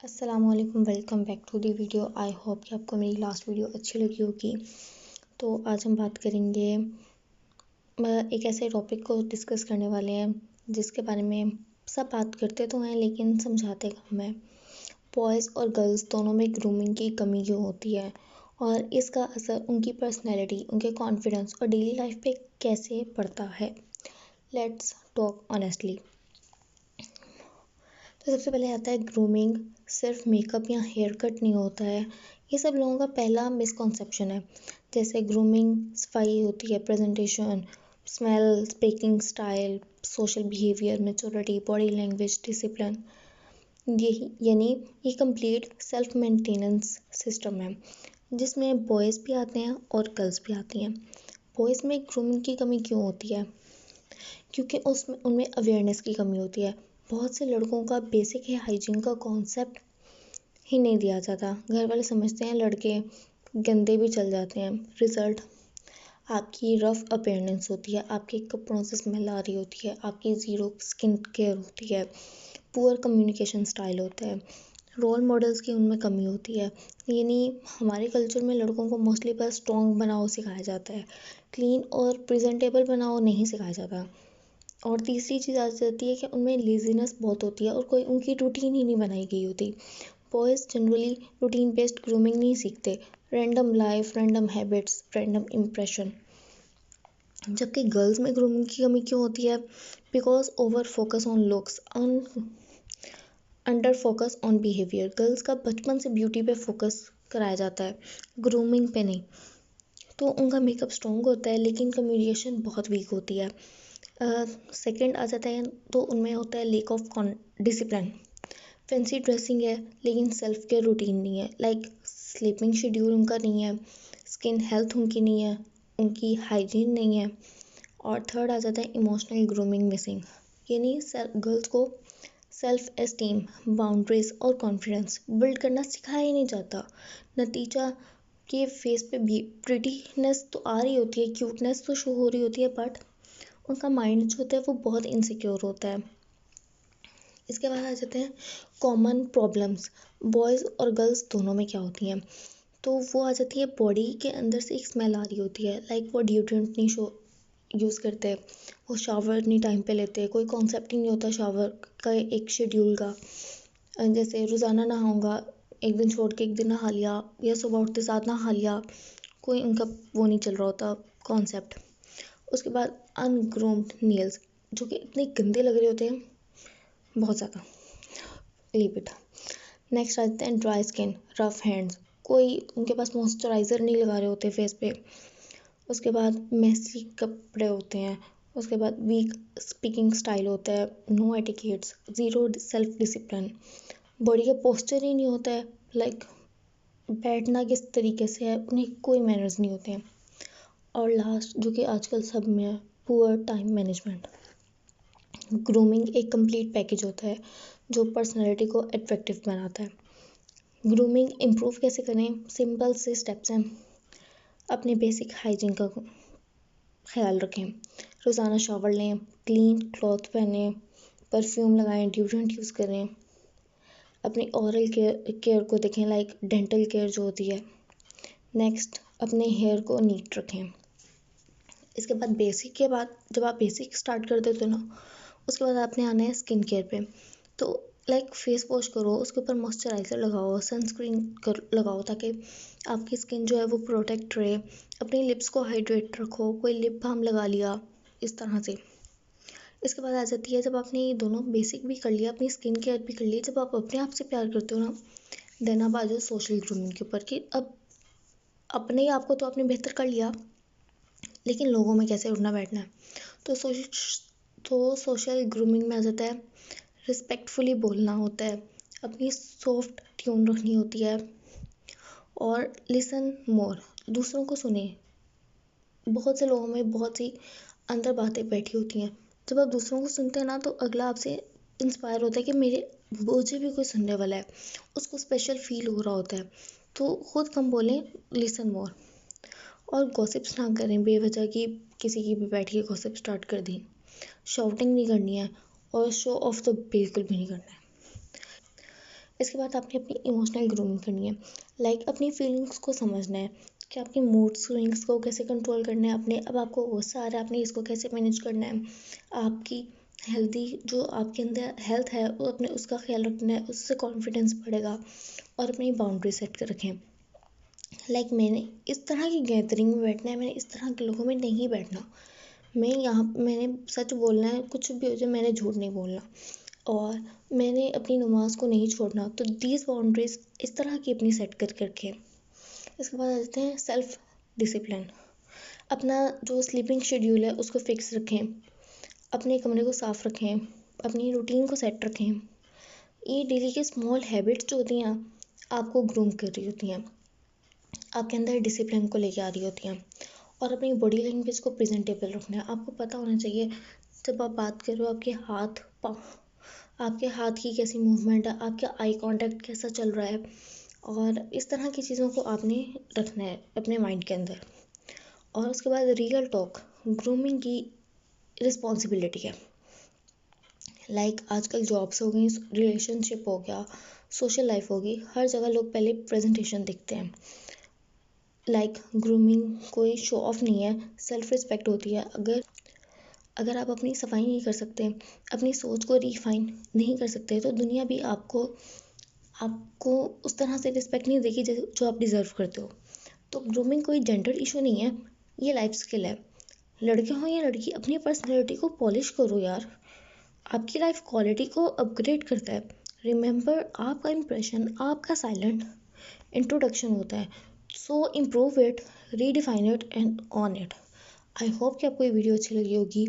अस्सलामुअलैकुम, welcome back to the video. I hope कि आपको मेरी लास्ट वीडियो अच्छी लगी होगी। तो आज हम बात करेंगे एक ऐसे टॉपिक को डिस्कस करने वाले हैं जिसके बारे में सब बात करते तो हैं लेकिन समझाते कम हैं। बॉयज़ और गर्ल्स दोनों में ग्रूमिंग की कमी क्यों होती है और इसका असर उनकी पर्सनैलिटी, उनके कॉन्फिडेंस और डेली लाइफ पे कैसे पड़ता है। Let's talk honestly. तो सबसे पहले आता है ग्रूमिंग। सिर्फ मेकअप या हेयर कट नहीं होता है, ये सब लोगों का पहला मिसकॉन्सेप्शन है। जैसे ग्रूमिंग सफाई होती है, presentation, smell, speaking style, social behaviour, maturity, body language, discipline. यही यानी ये कंप्लीट सेल्फ मेंटेनेंस सिस्टम है जिसमें बॉयज़ भी आते हैं और गर्ल्स भी आती हैं। बॉयज़ में ग्रूमिंग की कमी क्यों होती है? क्योंकि उसमें उनमें अवेयरनेस की कमी होती है। बहुत से लड़कों का बेसिक है हाइजीन का कॉन्सेप्ट ही नहीं दिया जाता। घर वाले समझते हैं लड़के गंदे भी चल जाते हैं। रिजल्ट आपकी रफ अपीयरेंस होती है, आपके कपड़ों से स्मेल आ रही होती है, आपकी ज़ीरो स्किन केयर होती है, पुअर कम्युनिकेशन स्टाइल होता है, रोल मॉडल्स की उनमें कमी होती है। यानी हमारे कल्चर में लड़कों को मोस्टली बस स्ट्रॉन्ग बनाओ सिखाया जाता है, क्लीन और प्रेजेंटेबल बनाओ नहीं सिखाया जाता। और तीसरी चीज़ आ जाती है कि उनमें लेज़ीनेस बहुत होती है और कोई उनकी रूटीन ही नहीं बनाई गई होती। Boys generally routine based grooming नहीं सीखते, random life, random habits, random impression. जबकि गर्ल्स में ग्रूमिंग की कमी क्यों होती है? Because over focus on looks, under focus on behaviour. Girls का बचपन से ब्यूटी पे फोकस कराया जाता है, ग्रूमिंग पे नहीं। तो उनका मेकअप स्ट्रॉन्ग होता है लेकिन कम्युनिकेशन बहुत वीक होती है। सेकंड आ जाता है तो उनमें होता है lake of discipline. Fancy dressing है लेकिन सेल्फ केयर रूटीन नहीं है, लाइक स्लीपिंग शेड्यूल उनका नहीं है, स्किन हेल्थ उनकी नहीं है, उनकी हाइजीन नहीं है। और थर्ड आ जाता है इमोशनल ग्रूमिंग मिसिंग। यानी गर्ल्स को सेल्फ एस्टीम, बाउंड्रीज और कॉन्फिडेंस बिल्ड करना सिखाया ही नहीं जाता। नतीजा के फेस पे भी प्रिटीनेस तो आ रही होती है, क्यूटनेस तो शो हो रही होती है, बट उनका माइंड जो होता है वो बहुत इनसिक्योर होता है। इसके बाद आ जाते हैं कॉमन प्रॉब्लम्स। बॉयज़ और गर्ल्स दोनों में क्या होती हैं, तो वो आ जाती है बॉडी के अंदर से एक स्मेल आ रही होती है, लाइक वो डिओड्रेंट नहीं यूज़ करते, वो शावर नहीं टाइम पे लेते, कोई कॉन्सेप्ट ही नहीं होता शावर का एक शेड्यूल का। जैसे रोज़ाना नहाऊंगा, एक दिन छोड़ के एक दिन नहा लिया, या सुबह उठते साथ नहा लिया, कोई उनका वो नहीं चल रहा होता कॉन्सेप्ट। उसके बाद अनग्रूम्ड नेल्स जो कि इतने गंदे लग रहे होते हैं, बहुत ज़्यादा। Leave it. नेक्स्ट आ जाते हैं ड्राई स्किन, रफ हैंड्स, कोई उनके पास मॉइस्चराइज़र नहीं लगा रहे होते फेस पे। उसके बाद मेसी कपड़े होते हैं। उसके बाद वीक स्पीकिंग स्टाइल होता है, no etiquettes, zero self discipline, body का पोस्चर ही नहीं होता है, लाइक बैठना किस तरीके से है, उन्हें कोई मैनर्स नहीं होते हैं। और लास्ट जो कि आजकल सब में है, पुअर टाइम मैनेजमेंट। ग्रूमिंग एक कंप्लीट पैकेज होता है जो पर्सनैलिटी को अट्रैक्टिव बनाता है। ग्रूमिंग इम्प्रूव कैसे करें? सिंपल से स्टेप्स हैं। अपने बेसिक हाइजीन का ख्याल रखें, रोज़ाना शावर लें, क्लीन क्लॉथ पहनें, परफ्यूम लगाएं, डिओड्रेंट यूज़ करें। अपनी ओरल केयर को देखें, लाइक डेंटल केयर जो होती है। नेक्स्ट, अपने हेयर को नीट रखें। इसके बाद बेसिक के बाद जब आप बेसिक स्टार्ट कर देते हो ना, उसके बाद आपने आना है स्किन केयर पे। तो लाइक फेस वॉश करो, उसके ऊपर मॉइस्चराइज़र लगाओ, सनस्क्रीन लगाओ ताकि आपकी स्किन जो है वो प्रोटेक्ट रहे। अपनी लिप्स को हाइड्रेट रखो, कोई लिप बाम लगा लिया इस तरह से। इसके बाद आ जाती है जब आपने ये दोनों बेसिक भी कर लिया, अपनी स्किन केयर भी कर ली, जब आप अपने आप से प्यार करते हो ना, देन आप आ जाओ सोशल ग्रूमिंग के ऊपर कि अब अपने आप को तो आपने बेहतर कर लिया, लेकिन लोगों में कैसे उठना बैठना है। तो सोशल ग्रूमिंग में आ जाता है रिस्पेक्टफुली बोलना होता है, अपनी सॉफ्ट ट्यून रखनी होती है, और लिसन मोर, दूसरों को सुने। बहुत से लोगों में बहुत सी अंदर बातें बैठी होती हैं, जब आप दूसरों को सुनते हैं ना तो अगला आपसे इंस्पायर होता है कि मेरे मुझे भी कोई सुनने वाला है, उसको स्पेशल फील हो रहा होता है। तो खुद कम बोलें, लिसन मोर। और गॉसिप्स ना करें बेवजह की, किसी की भी बैठ के गॉसिप स्टार्ट कर दी। शाउटिंग नहीं करनी है और शो ऑफ तो बिल्कुल भी नहीं करना है। इसके बाद आपने अपनी इमोशनल ग्रूमिंग करनी है, लाइक अपनी फीलिंग्स को समझना है कि आपकी मूड स्विंग्स को कैसे कंट्रोल करना है अपने। अब आपको गुस्सा आ रहा है, आपने इसको कैसे मैनेज करना है। आपकी हेल्दी जो आपके अंदर हेल्थ है वो अपने उसका ख्याल रखना है, उससे कॉन्फिडेंस बढ़ेगा। और अपनी बाउंड्री सेट कर रखें, लाइक मैंने इस तरह की गैदरिंग में बैठना है, मैंने इस तरह के लोगों में नहीं बैठना। मैंने सच बोलना है, कुछ भी हो जाए मैंने झूठ नहीं बोलना, और मैंने अपनी नमाज को नहीं छोड़ना। तो दीज बाउंड्रीज इस तरह की अपनी सेट करके रखें। इसके बाद आ जाते हैं सेल्फ डिसिप्लिन। अपना जो स्लीपिंग शेड्यूल है उसको फिक्स रखें, अपने कमरे को साफ रखें, अपनी रूटीन को सेट रखें। ये डेली के स्मॉल हैबिट्स जो होती हैं आपको ग्रूम कर रही होती हैं, आपके अंदर डिसिप्लिन को लेके आ रही होती हैं। और अपनी बॉडी लैंग्वेज को प्रेजेंटेबल रखना है। आपको पता होना चाहिए जब आप बात कर रहे हो आपके हाथ की कैसी मूवमेंट है, आपका आई कांटेक्ट कैसा चल रहा है, और इस तरह की चीज़ों को आपने रखना है अपने माइंड के अंदर। और उसके बाद रियल टॉक, ग्रूमिंग की रिस्पॉन्सिबिलिटी है। लाइक आजकल जॉब्स हो गई, रिलेशनशिप हो गया, सोशल लाइफ होगी, हर जगह लोग पहले प्रेजेंटेशन देखते हैं। लाइक ग्रूमिंग कोई शो ऑफ नहीं है, सेल्फ रिस्पेक्ट होती है। अगर आप अपनी सफाई नहीं कर सकते, अपनी सोच को रिफाइन नहीं कर सकते, तो दुनिया भी आपको उस तरह से रिस्पेक्ट नहीं देगी जो आप डिज़र्व करते हो। तो ग्रूमिंग कोई जेंडर इशू नहीं है, ये लाइफ स्किल है। लड़के हो या लड़की, अपनी पर्सनैलिटी को पॉलिश करो यार, आपकी लाइफ क्वालिटी को अपग्रेड करता है। रिमेंबर, आपका इम्प्रेशन आपका साइलेंट इंट्रोडक्शन होता है। So improve it, redefine it and own it. I hope कि आपको ये वीडियो अच्छी लगी होगी।